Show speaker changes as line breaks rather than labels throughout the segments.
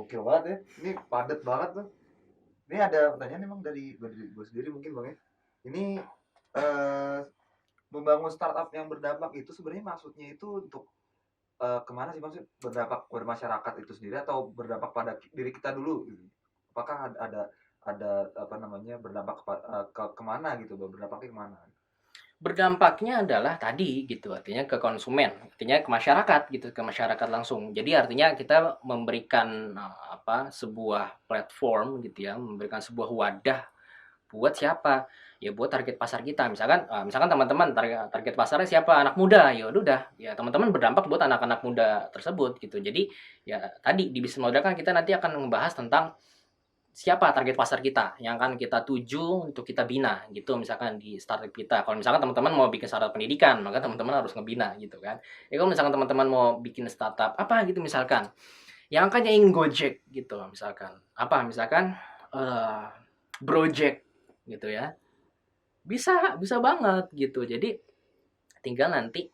Gokil banget ya. Ini padat banget tuh. Ini ada pertanyaan emang dari gue sendiri mungkin Bang ya. Ini eh, membangun startup yang berdampak itu sebenarnya maksudnya itu untuk kemana sih maksud berdampak pada masyarakat itu sendiri atau berdampak pada diri kita dulu gitu? Apakah ada apa namanya berdampak ke kemana gitu, berdampaknya kemana?
Berdampaknya adalah tadi gitu, artinya ke konsumen, artinya ke masyarakat gitu, ke masyarakat langsung. Jadi artinya kita memberikan sebuah platform gitu ya, memberikan sebuah wadah buat siapa? Ya buat target pasar kita. Misalkan teman-teman target pasarnya siapa? Anak muda. Ya udah, ya teman-teman berdampak buat anak-anak muda tersebut gitu. Jadi ya tadi di bisnis model kan kita nanti akan membahas tentang siapa target pasar kita yang akan kita tuju untuk kita bina gitu misalkan di startup kita. Kalau misalkan teman-teman mau bikin startup pendidikan, maka teman-teman harus ngebina gitu kan. Ya kalau misalkan teman-teman mau bikin startup apa gitu misalkan, yang kan ingin Gojek gitu misalkan. Apa misalkan eh Project gitu ya. Bisa bisa banget gitu. Jadi tinggal nanti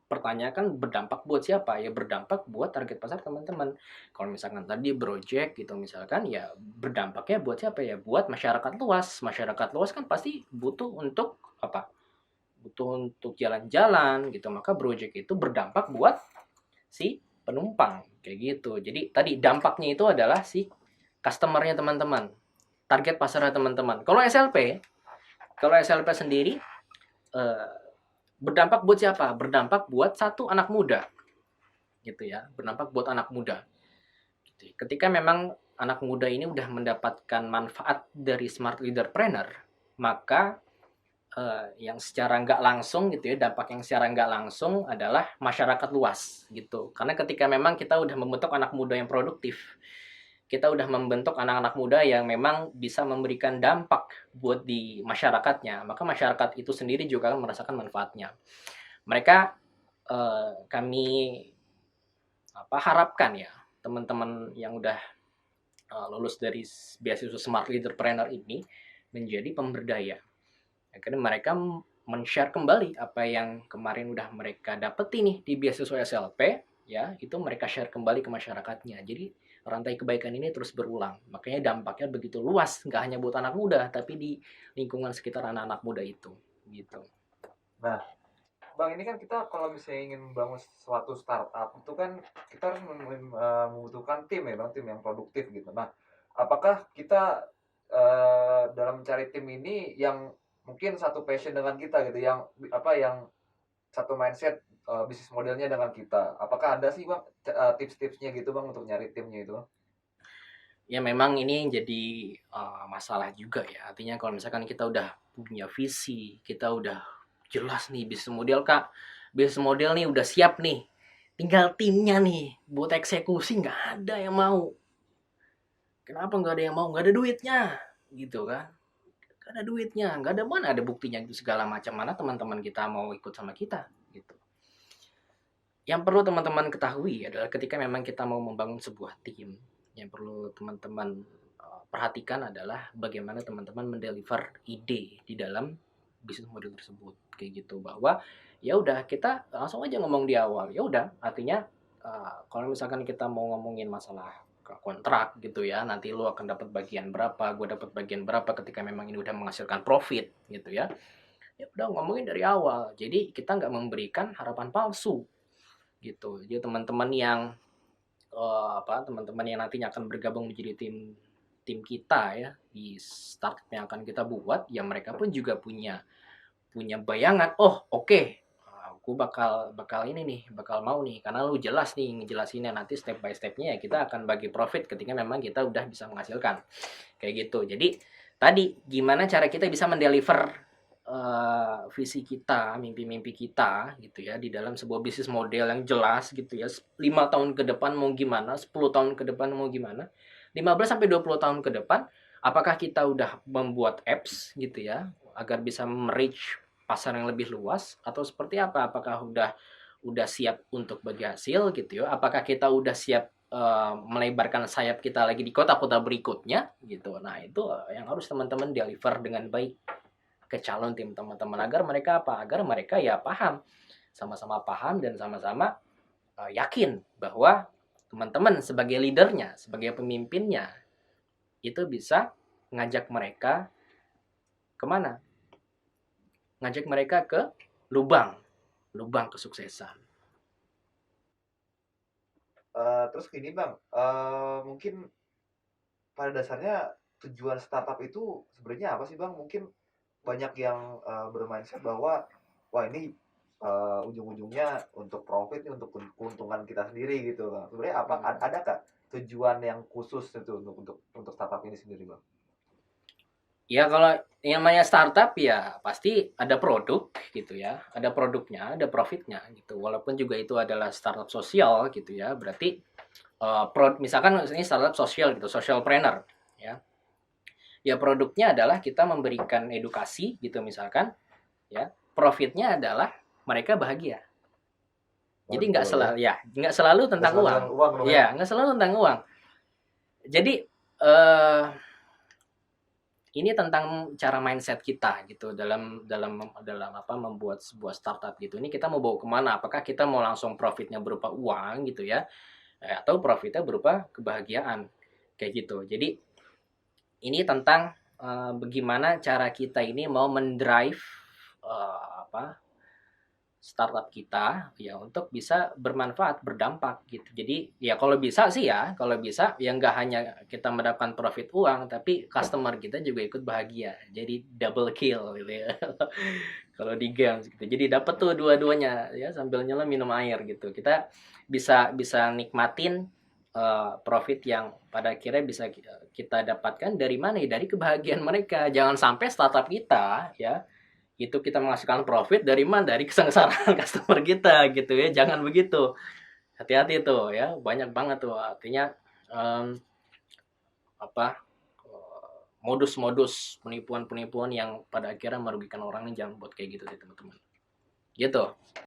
pertanyakan berdampak buat siapa? Ya berdampak buat target pasar teman-teman. Kalau misalkan tadi project gitu misalkan ya berdampaknya buat siapa ya? Buat masyarakat luas. Masyarakat luas kan pasti butuh untuk apa? Butuh untuk jalan-jalan gitu. Maka project itu berdampak buat si penumpang kayak gitu. Jadi tadi dampaknya itu adalah si customernya teman-teman, target pasarnya teman-teman. Kalau SLP sendiri eh, berdampak buat siapa? Berdampak buat satu anak muda gitu ya, berdampak buat anak muda. Gitu. Ketika memang anak muda ini udah mendapatkan manfaat dari smart leaderpreneur, maka yang secara nggak langsung gitu ya, dampak yang secara nggak langsung adalah masyarakat luas gitu. Karena ketika memang kita udah membentuk anak muda yang produktif, kita udah membentuk anak-anak muda yang memang bisa memberikan dampak buat di masyarakatnya, maka masyarakat itu sendiri juga akan merasakan manfaatnya. Mereka kami harapkan ya teman-teman yang udah lulus dari beasiswa Smart Leaderpreneur ini menjadi pemberdaya. Akhirnya mereka men-share kembali apa yang kemarin udah mereka dapet ini di beasiswa SLP, ya itu mereka share kembali ke masyarakatnya. Jadi rantai kebaikan ini terus berulang. Makanya dampaknya begitu luas, nggak hanya buat anak muda, tapi di lingkungan sekitar anak-anak muda itu. Gitu.
Nah, Bang, ini kan kita kalau misalnya ingin membangun suatu startup itu kan kita harus membutuhkan tim ya Bang, tim yang produktif gitu. Nah, apakah kita dalam mencari tim ini yang mungkin satu passion dengan kita gitu, yang yang satu mindset bisnis modelnya dengan kita. Apakah ada sih Bang tips-tipsnya gitu Bang untuk nyari timnya itu?
Ya memang ini jadi masalah juga ya. Artinya kalau misalkan kita udah punya visi, kita udah jelas nih bisnis model kak, bisnis model nih udah siap nih, tinggal timnya nih buat eksekusi nggak ada yang mau. Kenapa nggak ada yang mau? Nggak ada duitnya, gitu kan? Nggak ada duitnya, nggak ada mana ada buktinya gitu segala macam, mana teman-teman kita mau ikut sama kita, gitu. Yang perlu teman-teman ketahui adalah ketika memang kita mau membangun sebuah tim, yang perlu teman-teman perhatikan adalah bagaimana teman-teman mendeliver ide di dalam bisnis model tersebut kayak gitu, bahwa ya udah kita langsung aja ngomong di awal. Ya udah, artinya kalau misalkan kita mau ngomongin masalah kontrak gitu ya, nanti lu akan dapat bagian berapa, gue dapat bagian berapa ketika memang ini udah menghasilkan profit gitu ya. Ya udah ngomongin dari awal. Jadi kita nggak memberikan harapan palsu gitu. Jadi teman-teman yang teman-teman yang nantinya akan bergabung menjadi tim tim kita ya di startup yang akan kita buat, ya mereka pun juga punya punya bayangan, oh oke, okay, aku bakal bakal ini nih, bakal mau nih karena lu jelas nih ngejelasinnya, nanti step by stepnya ya kita akan bagi profit ketika memang kita udah bisa menghasilkan kayak gitu. Jadi tadi gimana cara kita bisa mendeliver visi kita, mimpi-mimpi kita gitu ya di dalam sebuah bisnis model yang jelas gitu ya. 5 tahun ke depan mau gimana, 10 tahun ke depan mau gimana, 15 sampai 20 tahun ke depan apakah kita udah membuat apps gitu ya agar bisa merich pasar yang lebih luas, atau seperti apa? Apakah udah siap untuk bagi hasil gitu ya? Apakah kita udah siap melebarkan sayap kita lagi di kota-kota berikutnya gitu. Nah, itu yang harus teman-teman deliver dengan baik ke calon tim teman-teman, agar mereka apa? Agar mereka ya paham, sama-sama paham dan sama-sama yakin bahwa teman-teman sebagai leadernya, sebagai pemimpinnya, itu bisa ngajak mereka kemana? Ngajak mereka ke lubang, lubang kesuksesan.
Terus gini Bang, mungkin pada dasarnya tujuan startup itu sebenarnya apa sih Bang? Mungkin banyak yang bermindset bahwa wah ini ujung-ujungnya untuk profit nih, untuk keuntungan kita sendiri gitu Bang. Sebenarnya apa ada kak tujuan yang khusus itu untuk startup ini sendiri Bang?
Ya kalau yang namanya startup ya pasti ada produk gitu ya, ada produknya, ada profitnya gitu. Walaupun juga itu adalah startup sosial gitu ya, berarti misalkan ini startup sosial gitu, social planner ya. Ya produknya adalah kita memberikan edukasi gitu misalkan ya. Profitnya adalah mereka bahagia. Jadi nggak
Betul ya.
selalu ya, nggak selalu
Nggak
tentang
selalu
uang.
dengan uang dong ya.
Ya, nggak selalu tentang uang. Jadi eh ini tentang cara mindset kita gitu dalam dalam dalam apa membuat sebuah startup gitu. Ini kita mau bawa kemana? Apakah kita mau langsung profitnya berupa uang gitu ya, atau profitnya berupa kebahagiaan kayak gitu. Jadi ini tentang bagaimana cara kita ini mau mendrive apa startup kita ya untuk bisa bermanfaat, berdampak gitu. Jadi ya kalau bisa sih ya, kalau bisa ya nggak hanya kita mendapatkan profit uang, tapi customer kita juga ikut bahagia. Jadi double kill gitu ya. Kalau di games gitu. Jadi dapat tuh dua-duanya ya sambil nyelam minum air gitu. Kita bisa bisa nikmatin profit yang pada akhirnya bisa kita dapatkan dari mana ya, dari kebahagiaan mereka. Jangan sampai startup kita ya itu kita menghasilkan profit dari mana, dari kesengsaraan customer kita gitu ya, jangan begitu, hati-hati tuh ya, banyak banget tuh artinya um, apa modus-modus penipuan-penipuan yang pada akhirnya merugikan orang. Jangan buat kayak gitu sih teman-teman gitu.